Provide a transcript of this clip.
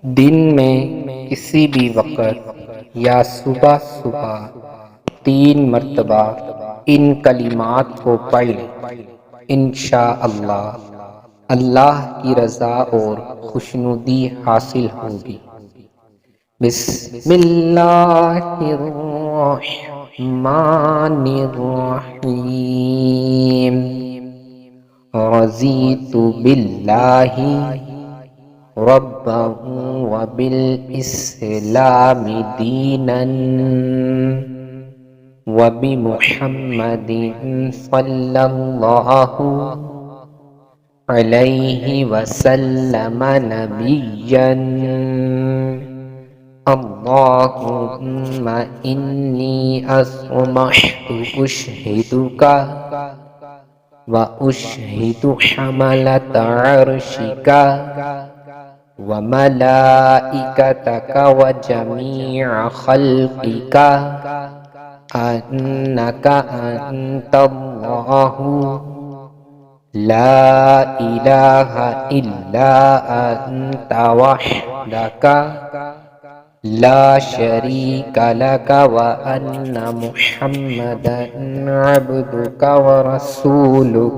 دن میں کسی بھی وقت یا صبح صبح 3 مرتبہ ان کلمات کو پڑھ لیں، انشاءاللہ اللہ کی رضا اور خوشنودی حاصل ہوگی۔ بسم اللہ الرحمن الرحیم۔ رضیت باللہ ربا وبالاسلام دینا وبمحمد صلی اللہ علیہ وسلم نبیا۔ اللہم انی اشہدک واشہد حملۃ عرشک وملائکتک وجمیع خلقک انک انت اللہ لا الہ الا انت وحدک لا شریک لک وان محمدا عبدک ورسولک۔